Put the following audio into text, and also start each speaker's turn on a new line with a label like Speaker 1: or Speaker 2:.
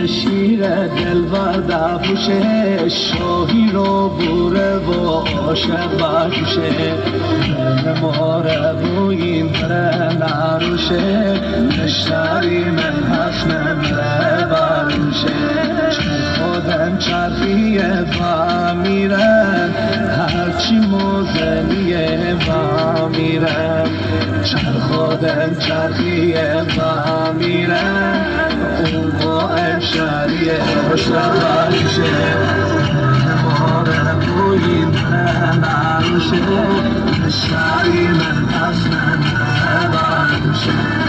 Speaker 1: شیر دلبر در پوشه شاهی رو بوره و عاشق برکشه نماره و این بره نروشه مشتری من هست نمره بروشه چون خودم چرخیه با میرن هرچی موزنیه با میرن خودم چرخیه با میرن اون با امشاریه خوشبخشه نماره بویی من عروشه مشتری من پس نمره بروشه